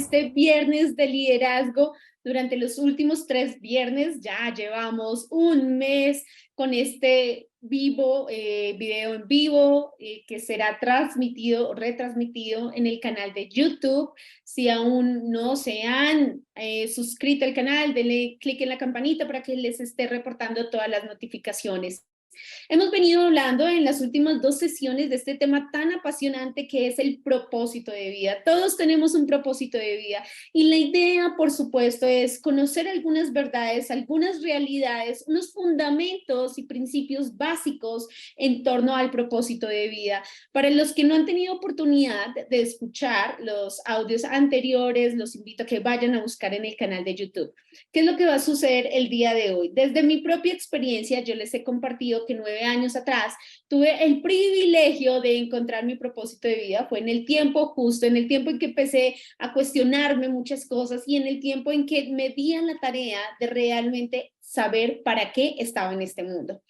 este viernes de liderazgo. Durante los últimos 3 viernes ya llevamos un mes con este video en vivo que será transmitido o retransmitido en el canal de YouTube. Si aún no se han suscrito al canal, denle clic en la campanita para que les esté reportando todas las notificaciones. Hemos venido hablando en las últimas 2 sesiones de este tema tan apasionante que es el propósito de vida. Todos tenemos un propósito de vida y la idea, por supuesto, es conocer algunas verdades, algunas realidades, unos fundamentos y principios básicos en torno al propósito de vida. Para los que no han tenido oportunidad de escuchar los audios anteriores, los invito a que vayan a buscar en el canal de YouTube. ¿Qué es lo que va a suceder el día de hoy? Desde mi propia experiencia, yo les he compartido que 9 años atrás tuve el privilegio de encontrar mi propósito de vida. Fue en el tiempo justo, en el tiempo en que empecé a cuestionarme muchas cosas y en el tiempo en que me di a la tarea de realmente saber para qué estaba en este mundo.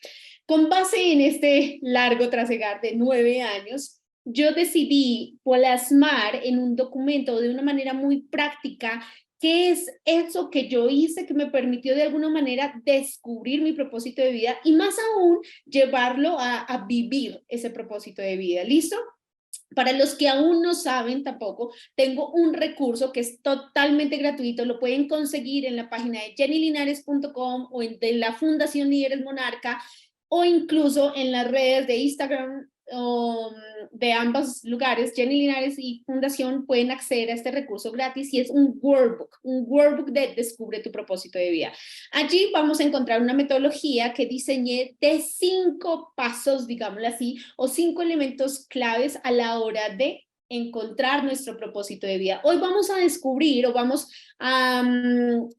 Con base en este largo trasegar de 9 años, yo decidí plasmar en un documento de una manera muy práctica ¿qué es eso que yo hice que me permitió de alguna manera descubrir mi propósito de vida y más aún llevarlo a vivir ese propósito de vida? ¿Listo? Para los que aún no saben tampoco, tengo un recurso que es totalmente gratuito, lo pueden conseguir en la página de jennylinares.com o de la Fundación Líderes Monarca o incluso en las redes de Instagram de ambos lugares, Jenny Linares y Fundación, pueden acceder a este recurso gratis y es un workbook de Descubre tu propósito de vida. Allí vamos a encontrar una metodología que diseñé de 5 pasos, digámoslo así, o 5 elementos claves a la hora de encontrar nuestro propósito de vida. Hoy vamos a descubrir o vamos a,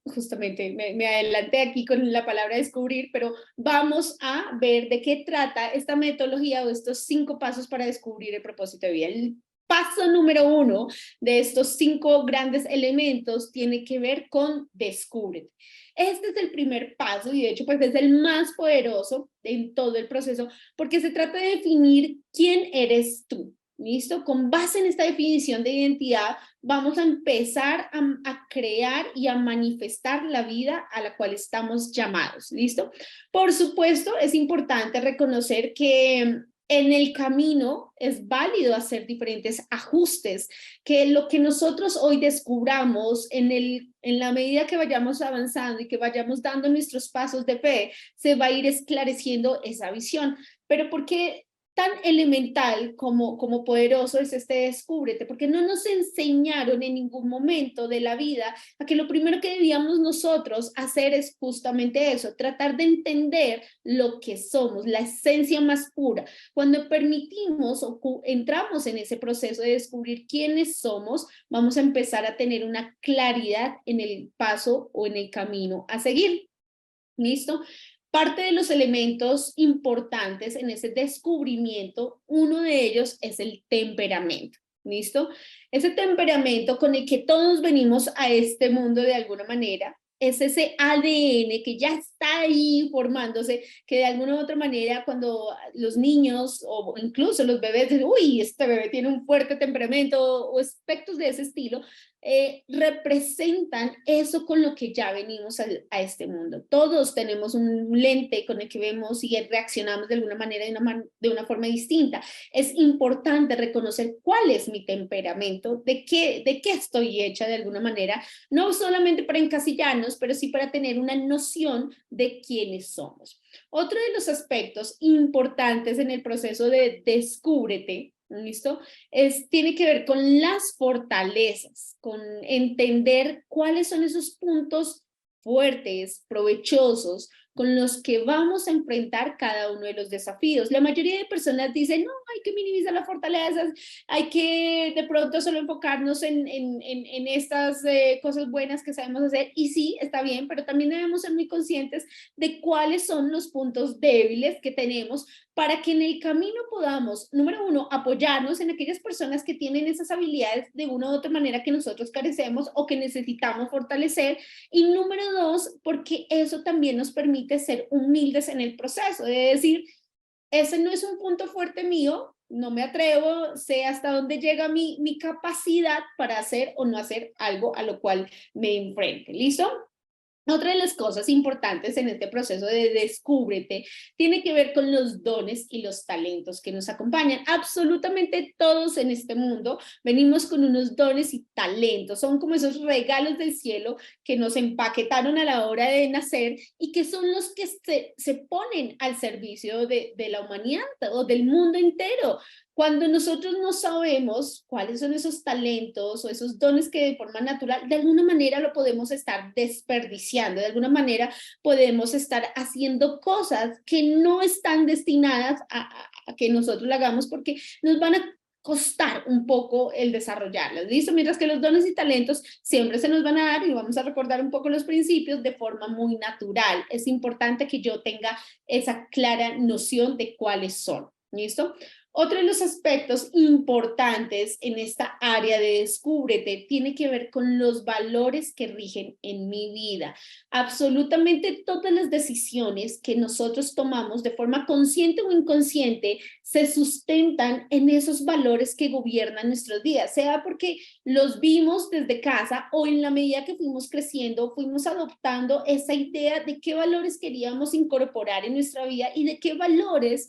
justamente me adelanté aquí con la palabra descubrir, pero vamos a ver de qué trata esta metodología o estos 5 pasos para descubrir el propósito de vida. El paso número 1 de estos 5 grandes elementos tiene que ver con descúbrete. Este es el primer paso y de hecho pues es el más poderoso en todo el proceso porque se trata de definir quién eres tú. ¿Listo? Con base en esta definición de identidad, vamos a empezar a crear y a manifestar la vida a la cual estamos llamados. ¿Listo? Por supuesto, es importante reconocer que en el camino es válido hacer diferentes ajustes, que lo que nosotros hoy descubramos en la medida que vayamos avanzando y que vayamos dando nuestros pasos de fe, se va a ir esclareciendo esa visión. Pero ¿por qué tan elemental como poderoso es este descúbrete? Porque no nos enseñaron en ningún momento de la vida a que lo primero que debíamos nosotros hacer es justamente eso, tratar de entender lo que somos, la esencia más pura. Cuando permitimos o entramos en ese proceso de descubrir quiénes somos, vamos a empezar a tener una claridad en el paso o en el camino a seguir. ¿Listo? Parte de los elementos importantes en ese descubrimiento, uno de ellos es el temperamento. ¿Listo? Ese temperamento con el que todos venimos a este mundo de alguna manera, es ese ADN que ya está ahí formándose, que de alguna u otra manera cuando los niños o incluso los bebés dicen, uy, este bebé tiene un fuerte temperamento o aspectos de ese estilo, representan eso con lo que ya venimos a este mundo. Todos tenemos un lente con el que vemos y reaccionamos de alguna manera, de una forma distinta. Es importante reconocer cuál es mi temperamento, de qué estoy hecha de alguna manera, no solamente para encasillarnos, pero sí para tener una noción de quiénes somos. Otro de los aspectos importantes en el proceso de descúbrete, ¿listo? Tiene que ver con las fortalezas, con entender cuáles son esos puntos fuertes, provechosos, con los que vamos a enfrentar cada uno de los desafíos. La mayoría de personas dicen, no, hay que minimizar las fortalezas, hay que de pronto solo enfocarnos en estas cosas buenas que sabemos hacer, y sí, está bien, pero también debemos ser muy conscientes de cuáles son los puntos débiles que tenemos para que en el camino podamos, número 1, apoyarnos en aquellas personas que tienen esas habilidades de una u otra manera que nosotros carecemos o que necesitamos fortalecer, y número 2, porque eso también nos permite ser humildes en el proceso, de decir, ese no es un punto fuerte mío, no me atrevo, sé hasta dónde llega mi capacidad para hacer o no hacer algo a lo cual me enfrente. ¿Listo? Otra de las cosas importantes en este proceso de descúbrete tiene que ver con los dones y los talentos que nos acompañan. Absolutamente todos en este mundo venimos con unos dones y talentos. Son como esos regalos del cielo que nos empaquetaron a la hora de nacer y que son los que se ponen al servicio de la humanidad o del mundo entero. Cuando nosotros no sabemos cuáles son esos talentos o esos dones que de forma natural, de alguna manera lo podemos estar desperdiciando, de alguna manera podemos estar haciendo cosas que no están destinadas a que nosotros lo hagamos porque nos van a costar un poco el desarrollarlas, ¿listo? Mientras que los dones y talentos siempre se nos van a dar y vamos a recordar un poco los principios de forma muy natural. Es importante que yo tenga esa clara noción de cuáles son, ¿listo? Otro de los aspectos importantes en esta área de descúbrete tiene que ver con los valores que rigen en mi vida. Absolutamente todas las decisiones que nosotros tomamos de forma consciente o inconsciente se sustentan en esos valores que gobiernan nuestros días, sea porque los vimos desde casa o en la medida que fuimos creciendo, fuimos adoptando esa idea de qué valores queríamos incorporar en nuestra vida y de qué valores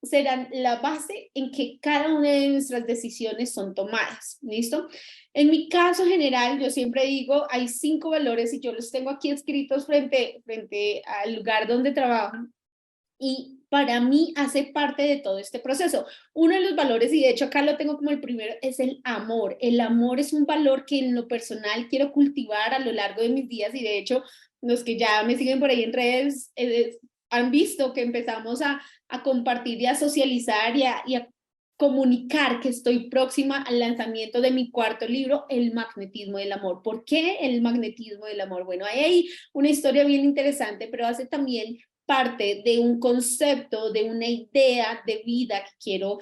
serán la base en que cada una de nuestras decisiones son tomadas, ¿listo? En mi caso general, yo siempre digo, hay 5 valores y yo los tengo aquí escritos frente al lugar donde trabajo y para mí hace parte de todo este proceso. Uno de los valores, y de hecho acá lo tengo como el primero, es el amor. El amor es un valor que en lo personal quiero cultivar a lo largo de mis días y de hecho los que ya me siguen por ahí en redes han visto que empezamos a compartir y a socializar y a comunicar que estoy próxima al lanzamiento de mi cuarto libro, El magnetismo del amor. ¿Por qué el magnetismo del amor? Bueno, hay ahí una historia bien interesante, pero hace también parte de un concepto, de una idea de vida que quiero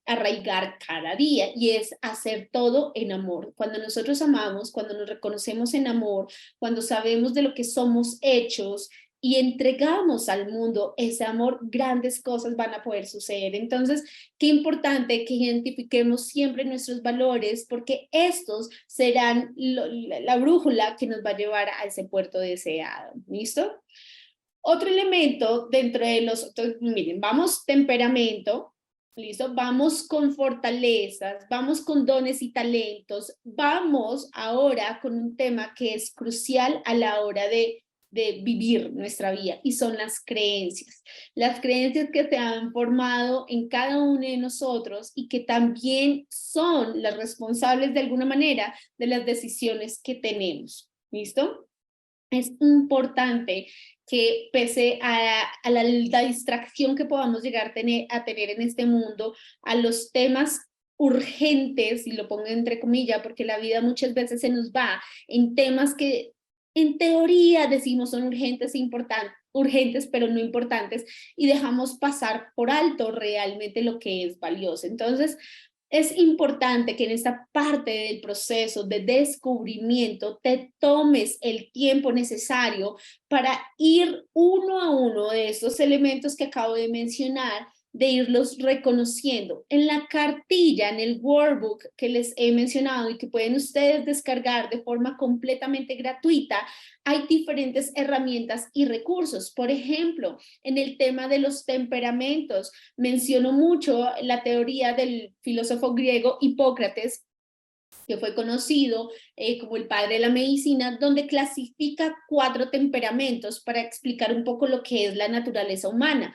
arraigar cada día y es hacer todo en amor. Cuando nosotros amamos, cuando nos reconocemos en amor, cuando sabemos de lo que somos hechos, y entregamos al mundo ese amor, grandes cosas van a poder suceder. Entonces, qué importante que identifiquemos siempre nuestros valores, porque estos serán la brújula que nos va a llevar a ese puerto deseado. ¿Listo? Otro elemento dentro de los otros, miren, vamos temperamento, ¿listo? Vamos con fortalezas, vamos con dones y talentos, vamos ahora con un tema que es crucial a la hora de vivir nuestra vida y son las creencias. Las creencias que se han formado en cada uno de nosotros y que también son las responsables de alguna manera de las decisiones que tenemos. ¿Listo? Es importante que pese a la distracción que podamos llegar a tener en este mundo, a los temas urgentes, y lo pongo entre comillas, porque la vida muchas veces se nos va en temas que en teoría decimos son urgentes e importantes, urgentes pero no importantes, y dejamos pasar por alto realmente lo que es valioso. Entonces, es importante que en esta parte del proceso de descubrimiento te tomes el tiempo necesario para ir uno a uno de estos elementos que acabo de mencionar, de irlos reconociendo. En la cartilla, en el workbook que les he mencionado y que pueden ustedes descargar de forma completamente gratuita, hay diferentes herramientas y recursos. Por ejemplo, en el tema de los temperamentos, menciono mucho la teoría del filósofo griego Hipócrates, que fue conocido como el padre de la medicina, donde clasifica 4 temperamentos para explicar un poco lo que es la naturaleza humana.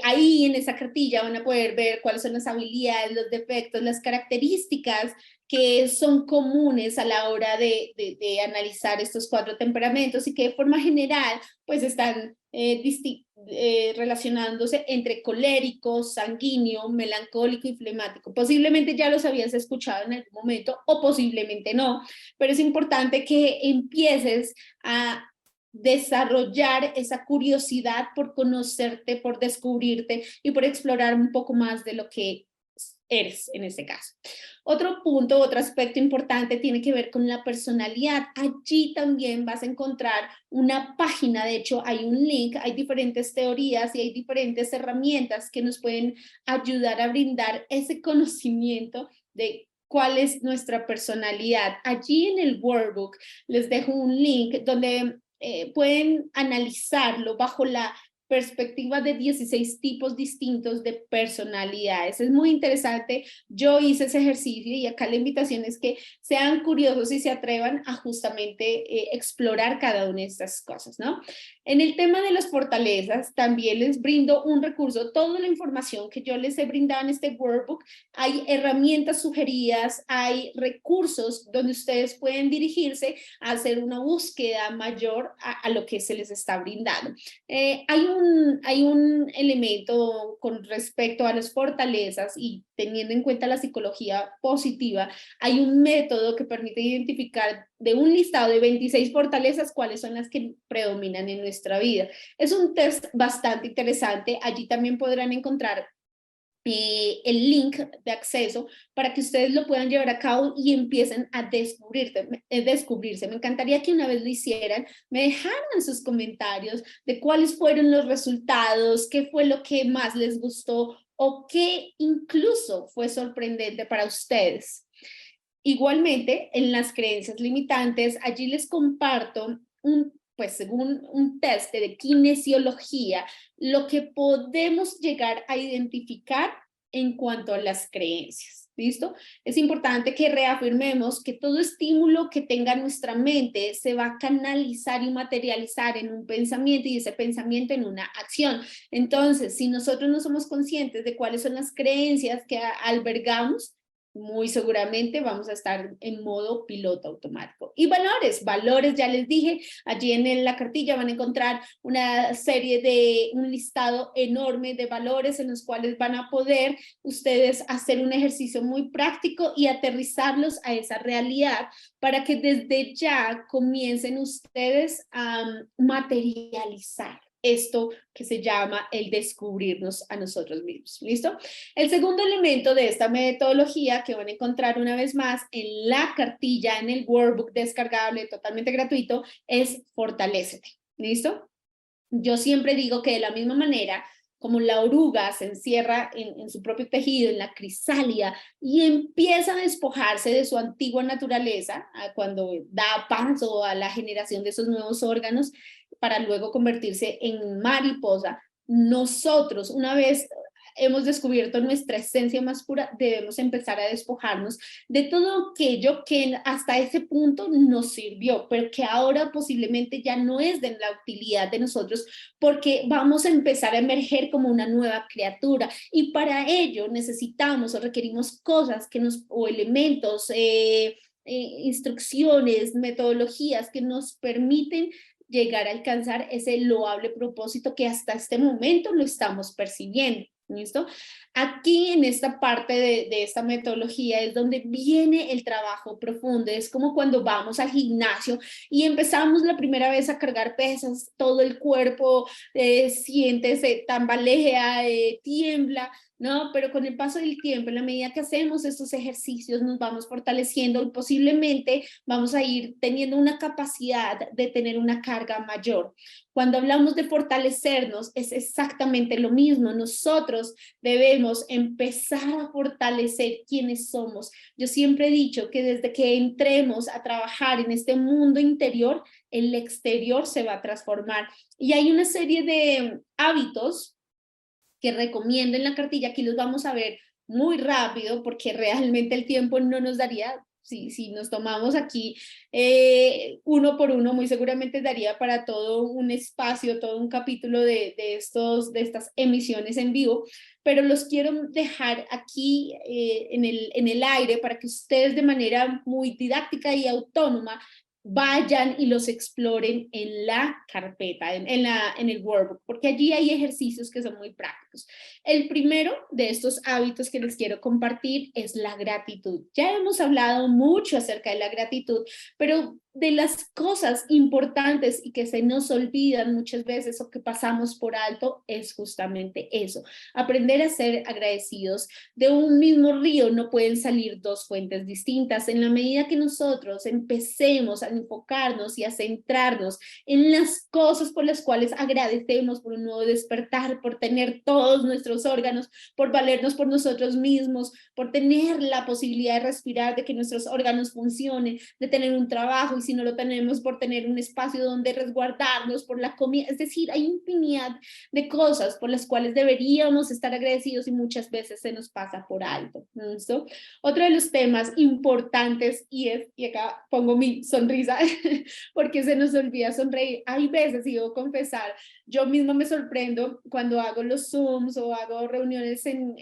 Ahí en esa cartilla van a poder ver cuáles son las habilidades, los defectos, las características que son comunes a la hora de analizar estos 4 temperamentos y que de forma general pues están relacionándose entre colérico, sanguíneo, melancólico y flemático. Posiblemente ya los habías escuchado en algún momento o posiblemente no, pero es importante que empieces a desarrollar esa curiosidad por conocerte, por descubrirte y por explorar un poco más de lo que eres en este caso. Otro punto, otro aspecto importante tiene que ver con la personalidad. Allí también vas a encontrar una página, de hecho hay un link, hay diferentes teorías y hay diferentes herramientas que nos pueden ayudar a brindar ese conocimiento de cuál es nuestra personalidad. Allí en el workbook les dejo un link donde pueden analizarlo bajo la perspectiva de 16 tipos distintos de personalidades. Es muy interesante. Yo hice ese ejercicio y acá la invitación es que sean curiosos y se atrevan a justamente explorar cada una de estas cosas, ¿no? En el tema de las fortalezas, también les brindo un recurso. Toda la información que yo les he brindado en este workbook, hay herramientas sugeridas, hay recursos donde ustedes pueden dirigirse a hacer una búsqueda mayor a lo que se les está brindando. Hay un elemento con respecto a las fortalezas y teniendo en cuenta la psicología positiva, hay un método que permite identificar de un listado de 26 fortalezas cuáles son las que predominan en nuestra vida. Es un test bastante interesante. Allí también podrán encontrar el link de acceso para que ustedes lo puedan llevar a cabo y empiecen a descubrirse. Me encantaría que una vez lo hicieran, me dejaran sus comentarios de cuáles fueron los resultados, qué fue lo que más les gustó o qué incluso fue sorprendente para ustedes. Igualmente, en las creencias limitantes, allí les comparto pues según un test de kinesiología, lo que podemos llegar a identificar en cuanto a las creencias. ¿Listo? Es importante que reafirmemos que todo estímulo que tenga nuestra mente se va a canalizar y materializar en un pensamiento y ese pensamiento en una acción. Entonces, si nosotros no somos conscientes de cuáles son las creencias que albergamos, muy seguramente vamos a estar en modo piloto automático. Y valores ya les dije, allí en la cartilla van a encontrar una serie de, un listado enorme de valores en los cuales van a poder ustedes hacer un ejercicio muy práctico y aterrizarlos a esa realidad para que desde ya comiencen ustedes a materializar esto que se llama el descubrirnos a nosotros mismos. ¿Listo? El segundo elemento de esta metodología que van a encontrar una vez más en la cartilla, en el workbook descargable totalmente gratuito, es fortalécete. ¿Listo? Yo siempre digo que de la misma manera como la oruga se encierra en su propio tejido, en la crisálida, y empieza a despojarse de su antigua naturaleza cuando da paso a la generación de esos nuevos órganos para luego convertirse en mariposa. Nosotros, una vez hemos descubierto nuestra esencia más pura, debemos empezar a despojarnos de todo aquello que hasta ese punto nos sirvió, pero que ahora posiblemente ya no es de la utilidad de nosotros, porque vamos a empezar a emerger como una nueva criatura, y para ello necesitamos o requerimos cosas que nos, o elementos, instrucciones, metodologías que nos permiten llegar a alcanzar ese loable propósito que hasta este momento lo estamos percibiendo. ¿Listo? Aquí en esta parte de esta metodología es donde viene el trabajo profundo. Es como cuando vamos al gimnasio y empezamos la primera vez a cargar pesas, todo el cuerpo siente, se tambalea, tiembla, ¿no? Pero con el paso del tiempo, en la medida que hacemos estos ejercicios, nos vamos fortaleciendo y posiblemente vamos a ir teniendo una capacidad de tener una carga mayor. Cuando hablamos de fortalecernos, es exactamente lo mismo. Nosotros debemos empezar a fortalecer quienes somos. Yo siempre he dicho que desde que entremos a trabajar en este mundo interior, el exterior se va a transformar. Y hay una serie de hábitos que recomiendo en la cartilla. Aquí los vamos a ver muy rápido porque realmente el tiempo no nos daría. Si nos tomamos aquí uno por uno, muy seguramente daría para todo un espacio, todo un capítulo de estas emisiones en vivo, pero los quiero dejar aquí en el aire para que ustedes de manera muy didáctica y autónoma vayan y los exploren en la carpeta, en el workbook, porque allí hay ejercicios que son muy prácticos. El primero de estos hábitos que les quiero compartir es la gratitud. Ya hemos hablado mucho acerca de la gratitud, pero de las cosas importantes y que se nos olvidan muchas veces o que pasamos por alto es justamente eso, aprender a ser agradecidos. De un mismo río no pueden salir dos fuentes distintas. En la medida que nosotros empecemos a enfocarnos y a centrarnos en las cosas por las cuales agradecemos por un nuevo despertar, por tener todos nuestros órganos, por valernos por nosotros mismos, por tener la posibilidad de respirar, de que nuestros órganos funcionen, de tener un trabajo, y si no lo tenemos, por tener un espacio donde resguardarnos, por la comida. Es decir, hay infinidad de cosas por las cuales deberíamos estar agradecidos y muchas veces se nos pasa por alto. ¿Listo? Otro de los temas importantes y acá pongo mi sonrisa porque se nos olvida sonreír. Hay veces, y debo confesar, yo misma me sorprendo cuando hago los Zooms o hago reuniones en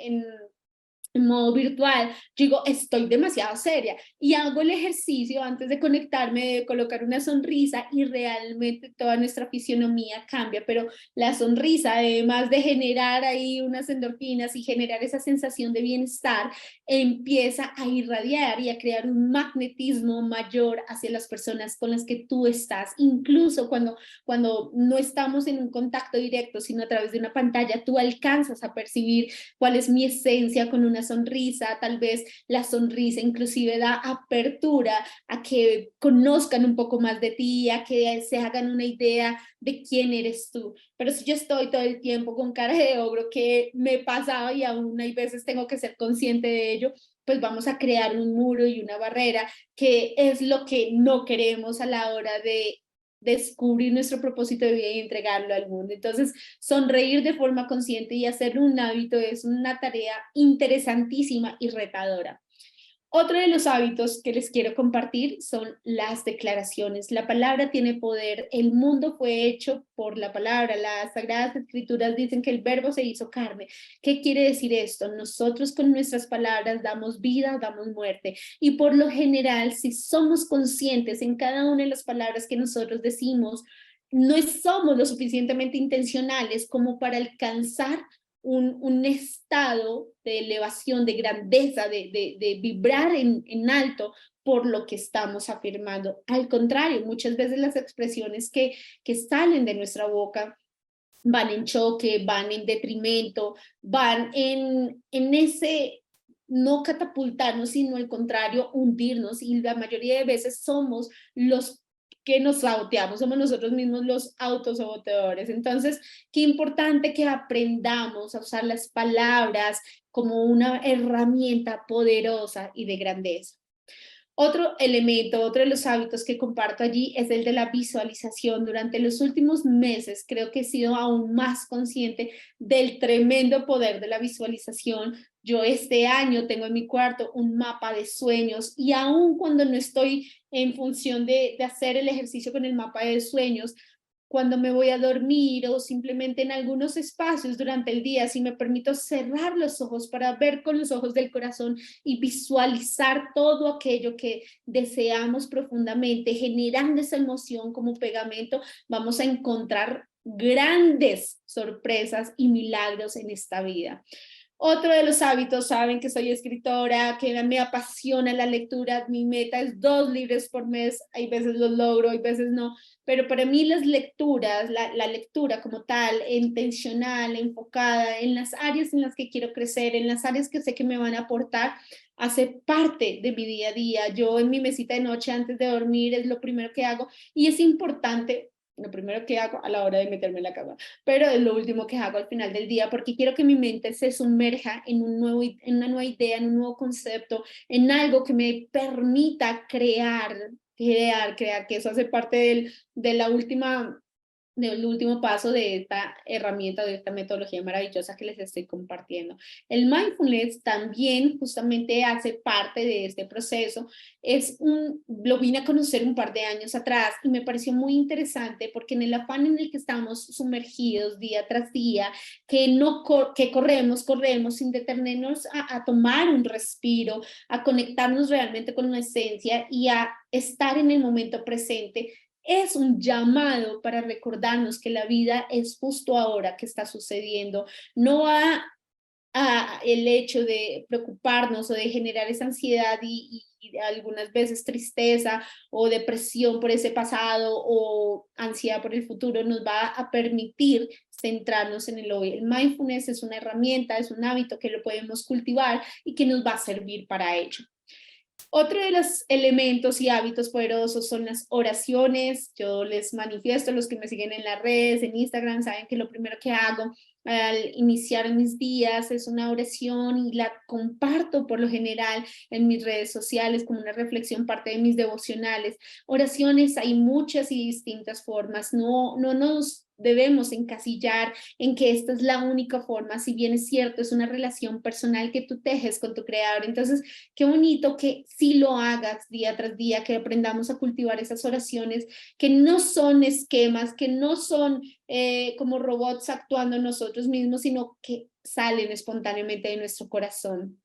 modo virtual, yo digo, estoy demasiado seria y hago el ejercicio antes de conectarme, de colocar una sonrisa y realmente toda nuestra fisionomía cambia, pero la sonrisa, además de generar ahí unas endorfinas y generar esa sensación de bienestar, empieza a irradiar y a crear un magnetismo mayor hacia las personas con las que tú estás, incluso cuando no estamos en un contacto directo, sino a través de una pantalla, tú alcanzas a percibir cuál es mi esencia con una sonrisa. Tal vez la sonrisa inclusive da apertura a que conozcan un poco más de ti, a que se hagan una idea de quién eres tú. Pero si yo estoy todo el tiempo con cara de ogro, que me pasaba y aún hay veces tengo que ser consciente de ello, pues vamos a crear un muro y una barrera, que es lo que no queremos a la hora de descubrir nuestro propósito de vida y entregarlo al mundo. Entonces, sonreír de forma consciente y hacer un hábito es una tarea interesantísima y retadora. Otro de los hábitos que les quiero compartir son las declaraciones. La palabra tiene poder. El mundo fue hecho por la palabra. Las Sagradas Escrituras dicen que el verbo se hizo carne. ¿Qué quiere decir esto? Nosotros con nuestras palabras damos vida, damos muerte. Y por lo general, si somos conscientes en cada una de las palabras que nosotros decimos, no somos lo suficientemente intencionales como para alcanzar un estado de elevación, de grandeza, de vibrar en alto por lo que estamos afirmando. Al contrario, muchas veces las expresiones que salen de nuestra boca van en choque, van en detrimento, van en ese no catapultarnos, sino al contrario, hundirnos, y la mayoría de veces somos los que nos saboteamos, somos nosotros mismos los autosaboteadores. Entonces, qué importante que aprendamos a usar las palabras como una herramienta poderosa y de grandeza. Otro elemento, otro de los hábitos que comparto allí es el de la visualización. Durante los últimos meses creo que he sido aún más consciente del tremendo poder de la visualización. Yo este año tengo en mi cuarto un mapa de sueños, y aún cuando no estoy en función de hacer el ejercicio con el mapa de sueños, cuando me voy a dormir o simplemente en algunos espacios durante el día, si me permito cerrar los ojos para ver con los ojos del corazón y visualizar todo aquello que deseamos profundamente, generando esa emoción como pegamento, vamos a encontrar grandes sorpresas y milagros en esta vida. Otro de los hábitos, saben que soy escritora, que me apasiona la lectura. Mi meta es 2 libros por mes. Hay veces los logro, hay veces no. Pero para mí las lecturas, la lectura como tal, intencional, enfocada en las áreas en las que quiero crecer, en las áreas que sé que me van a aportar, hace parte de mi día a día. Yo en mi mesita de noche antes de dormir es lo primero que hago, y es importante, lo primero que hago a la hora de meterme en la cama, pero es lo último que hago al final del día, porque quiero que mi mente se sumerja en en una nueva idea, en un nuevo concepto, en algo que me permita crear, que eso hace parte de la última del último paso de esta herramienta, de esta metodología maravillosa que les estoy compartiendo. El mindfulness también justamente hace parte de este proceso. Lo vine a conocer un par de años atrás y me pareció muy interesante, porque en el afán en el que estamos sumergidos día tras día, que, no, que corremos sin detenernos a tomar un respiro, a conectarnos realmente con la esencia y a estar en el momento presente, es un llamado para recordarnos que la vida es justo ahora que está sucediendo. No va el hecho de preocuparnos o de generar esa ansiedad y algunas veces tristeza o depresión por ese pasado o ansiedad por el futuro nos va a permitir centrarnos en el hoy. El mindfulness es una herramienta, es un hábito que lo podemos cultivar y que nos va a servir para ello. Otro de los elementos y hábitos poderosos son las oraciones. Yo les manifiesto, los que me siguen en las redes, en Instagram, saben que lo primero que hago al iniciar mis días es una oración y la comparto por lo general en mis redes sociales como una reflexión, parte de mis devocionales. Oraciones hay muchas y distintas formas, no nos debemos encasillar en que esta es la única forma, si bien es cierto, es una relación personal que tú tejes con tu creador. Entonces, qué bonito que sí lo hagas día tras día, que aprendamos a cultivar esas oraciones que no son esquemas, que no son como robots actuando nosotros mismos, sino que salen espontáneamente de nuestro corazón.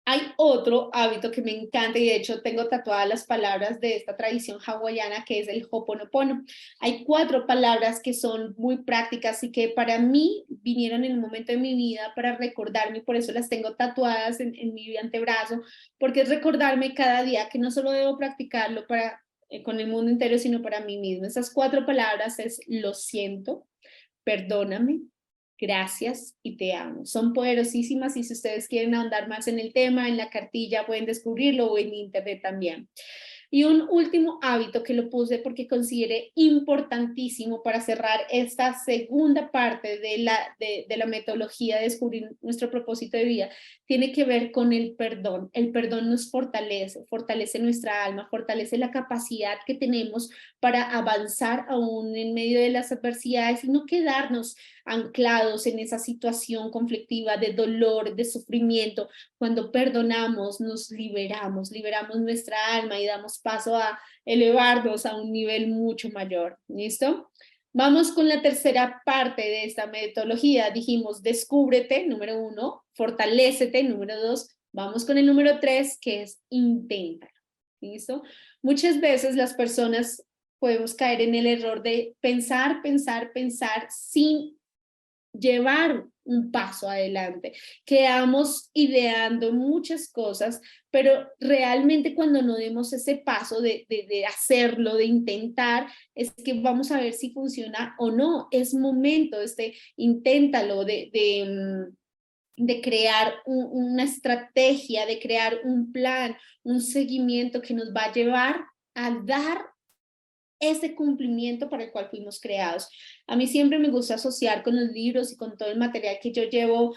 Hay otro hábito que me encanta y de hecho tengo tatuadas las palabras de esta tradición hawaiana que es el Ho'oponopono. Hay 4 palabras que son muy prácticas y que para mí vinieron en un momento de mi vida para recordarme, por eso las tengo tatuadas en mi antebrazo, porque es recordarme cada día que no solo debo practicarlo para, con el mundo entero, sino para mí mismo. Esas 4 palabras es lo siento, perdóname, gracias y te amo. Son poderosísimas y si ustedes quieren ahondar más en el tema, en la cartilla pueden descubrirlo o en internet también. Y un último hábito que lo puse porque consideré importantísimo para cerrar esta segunda parte de la metodología de descubrir nuestro propósito de vida, tiene que ver con el perdón. El perdón nos fortalece, fortalece nuestra alma, fortalece la capacidad que tenemos para avanzar aún en medio de las adversidades y no quedarnos anclados en esa situación conflictiva de dolor, de sufrimiento. Cuando perdonamos, nos liberamos, liberamos nuestra alma y damos paso a elevarnos a un nivel mucho mayor. ¿Listo? Vamos con la tercera parte de esta metodología. Dijimos, descúbrete, número 1, fortalécete, número 2. Vamos con el número 3, que es inténtalo. ¿Listo? Muchas veces las personas podemos caer en el error de pensar, pensar, pensar sin llevar un paso adelante. Quedamos ideando muchas cosas, pero realmente cuando no demos ese paso de hacerlo, de intentar, es que vamos a ver si funciona o no. Es momento, inténtalo, de crear una estrategia, de crear un plan, un seguimiento que nos va a llevar a dar ese cumplimiento para el cual fuimos creados. A mí siempre me gusta asociar con los libros y con todo el material que yo llevo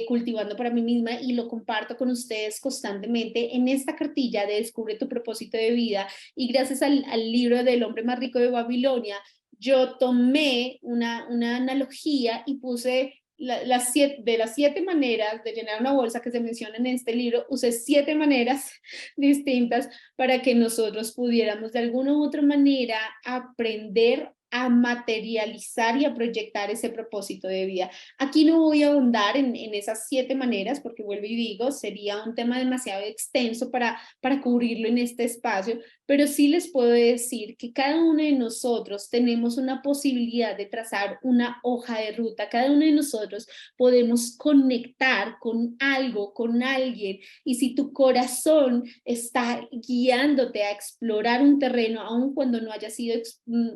cultivando para mí misma y lo comparto con ustedes constantemente en esta cartilla de Descubre tu propósito de vida. Y gracias al libro del hombre más rico de Babilonia, yo tomé una analogía y puse de las 7 maneras de llenar una bolsa que se mencionan en este libro, usé 7 maneras distintas para que nosotros pudiéramos de alguna u otra manera aprender a materializar y a proyectar ese propósito de vida. Aquí no voy a ahondar en esas 7 maneras porque vuelvo y digo, sería un tema demasiado extenso para cubrirlo en este espacio, pero sí les puedo decir que cada uno de nosotros tenemos una posibilidad de trazar una hoja de ruta, cada uno de nosotros podemos conectar con algo, con alguien, y si tu corazón está guiándote a explorar un terreno, aun cuando no haya sido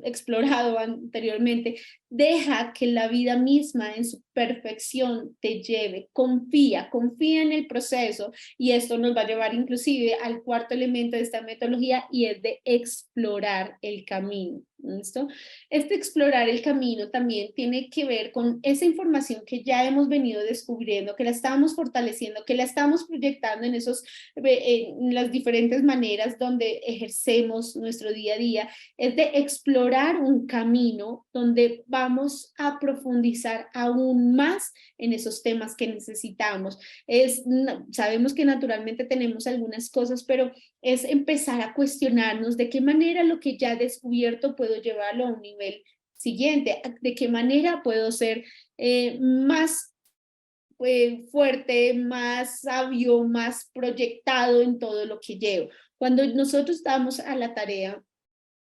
explorado anteriormente, deja que la vida misma en su perfección te lleve, confía en el proceso y esto nos va a llevar inclusive al cuarto elemento de esta metodología y es de explorar el camino. ¿Listo? Este explorar el camino también tiene que ver con esa información que ya hemos venido descubriendo, que la estamos fortaleciendo, que la estamos proyectando en las diferentes maneras donde ejercemos nuestro día a día, es de explorar un camino donde vamos a profundizar aún más en esos temas que necesitamos. Sabemos que naturalmente tenemos algunas cosas, pero es empezar a cuestionarnos de qué manera lo que ya he descubierto puedo llevarlo a un nivel siguiente, de qué manera puedo ser más fuerte, más sabio, más proyectado en todo lo que llevo. Cuando nosotros damos a la tarea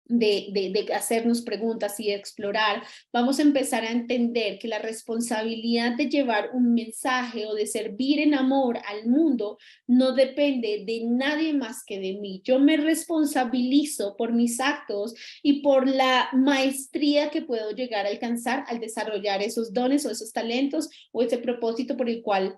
de hacernos preguntas y de explorar, vamos a empezar a entender que la responsabilidad de llevar un mensaje o de servir en amor al mundo no depende de nadie más que de mí. Yo me responsabilizo por mis actos y por la maestría que puedo llegar a alcanzar al desarrollar esos dones o esos talentos o ese propósito por el cual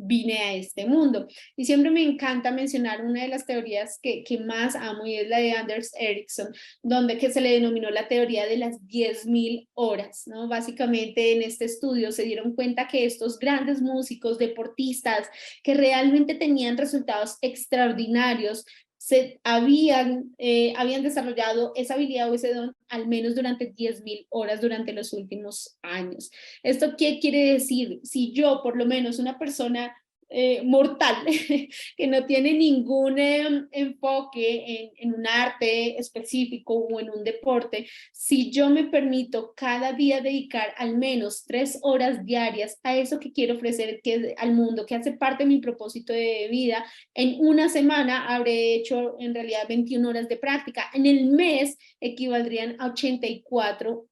vine a este mundo. Y siempre me encanta mencionar una de las teorías que más amo y es la de Anders Ericsson, donde que se le denominó la teoría de las 10.000 horas, ¿no? Básicamente en este estudio se dieron cuenta que estos grandes músicos, deportistas, que realmente tenían resultados extraordinarios, habían desarrollado esa habilidad o ese don al menos durante 10.000 horas durante los últimos años. ¿Esto qué quiere decir? Si yo, por lo menos una persona mortal, que no tiene ningún enfoque en un arte específico o en un deporte, si yo me permito cada día dedicar al menos 3 horas diarias a eso que quiero ofrecer al mundo, que hace parte de mi propósito de vida, en una semana habré hecho en realidad 21 horas de práctica. En el mes equivaldrían a 84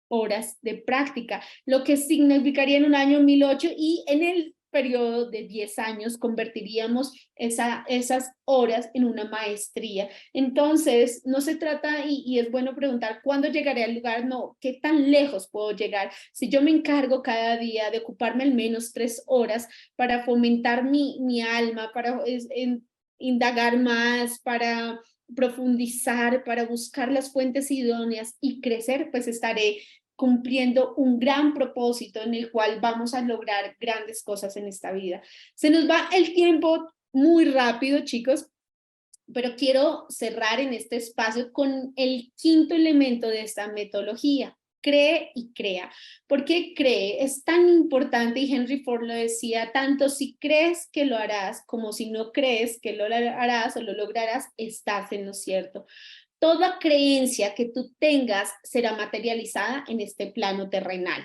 horas de práctica, lo que significaría en un año 1008 y en el periodo de 10 años convertiríamos esas horas en una maestría. Entonces, no se trata, y es bueno preguntar, ¿cuándo llegaré al lugar? No, ¿qué tan lejos puedo llegar? Si yo me encargo cada día de ocuparme al menos 3 horas para fomentar mi alma, para indagar más, para profundizar, para buscar las fuentes idóneas y crecer, pues estaré cumpliendo un gran propósito en el cual vamos a lograr grandes cosas en esta vida. Se nos va el tiempo muy rápido, chicos, pero quiero cerrar en este espacio con el quinto elemento de esta metodología. Cree y crea. ¿Por qué cree? Es tan importante, y Henry Ford lo decía, tanto si crees que lo harás como si no crees que lo harás o lo lograrás, estás en lo cierto. Toda creencia que tú tengas será materializada en este plano terrenal.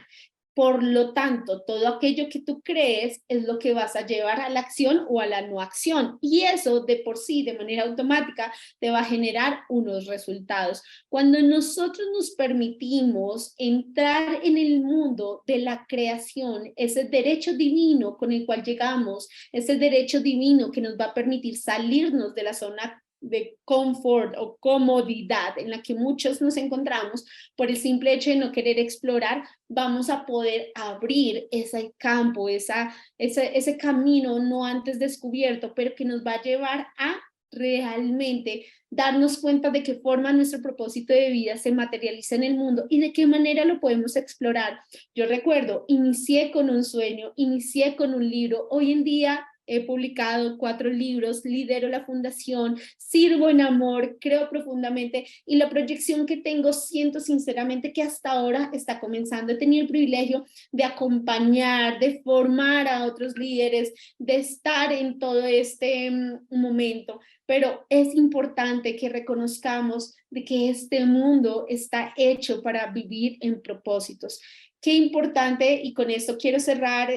Por lo tanto, todo aquello que tú crees es lo que vas a llevar a la acción o a la no acción. Y eso de por sí, de manera automática, te va a generar unos resultados. Cuando nosotros nos permitimos entrar en el mundo de la creación, ese derecho divino con el cual llegamos, ese derecho divino que nos va a permitir salirnos de la zona de confort o comodidad en la que muchos nos encontramos por el simple hecho de no querer explorar, vamos a poder abrir ese campo, ese camino no antes descubierto, pero que nos va a llevar a realmente darnos cuenta de qué forma nuestro propósito de vida se materializa en el mundo y de qué manera lo podemos explorar. Yo recuerdo, inicié con un sueño, inicié con un libro, hoy en día he publicado 4 libros, lidero la fundación, sirvo en amor, creo profundamente y la proyección que tengo, siento sinceramente que hasta ahora está comenzando. He tenido el privilegio de acompañar, de formar a otros líderes, de estar en todo este momento, pero es importante que reconozcamos de que este mundo está hecho para vivir en propósitos. Qué importante, y con esto quiero cerrar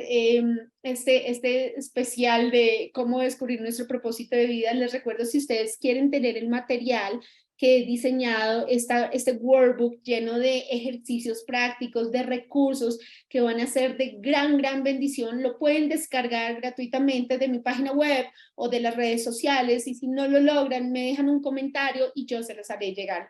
este especial de cómo descubrir nuestro propósito de vida. Les recuerdo, si ustedes quieren tener el material que he diseñado, este workbook lleno de ejercicios prácticos, de recursos que van a ser de gran bendición, lo pueden descargar gratuitamente de mi página web o de las redes sociales, y si no lo logran, me dejan un comentario y yo se los haré llegar.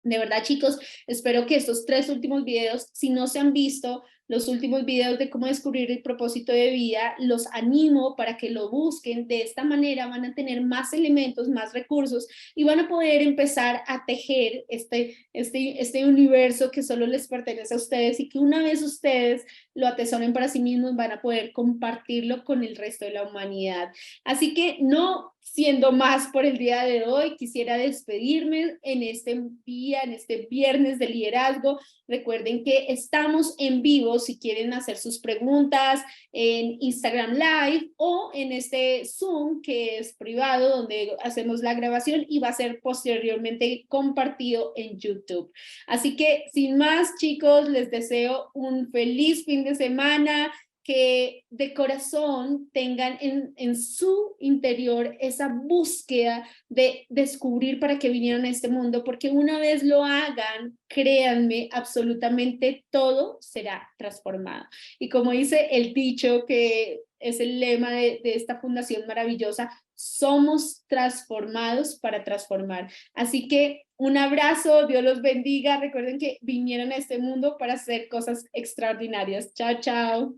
De verdad, chicos, espero que estos 3 últimos videos, si no se han visto los últimos videos de cómo descubrir el propósito de vida, los animo para que lo busquen. De esta manera van a tener más elementos, más recursos y van a poder empezar a tejer este universo que solo les pertenece a ustedes y que una vez ustedes lo atesoren para sí mismos, van a poder compartirlo con el resto de la humanidad. Así que no siendo más por el día de hoy, quisiera despedirme en este día, en este viernes de liderazgo. Recuerden que estamos en vivo si quieren hacer sus preguntas en Instagram Live o en este Zoom que es privado donde hacemos la grabación y va a ser posteriormente compartido en YouTube. Así que sin más, chicos, les deseo un feliz fin de semana. que de corazón tengan en su interior esa búsqueda de descubrir para qué vinieron a este mundo, porque una vez lo hagan, créanme, absolutamente todo será transformado. Y como dice el dicho que es el lema de esta fundación maravillosa, somos transformados para transformar. Así que un abrazo, Dios los bendiga. Recuerden que vinieron a este mundo para hacer cosas extraordinarias. Chao, chao.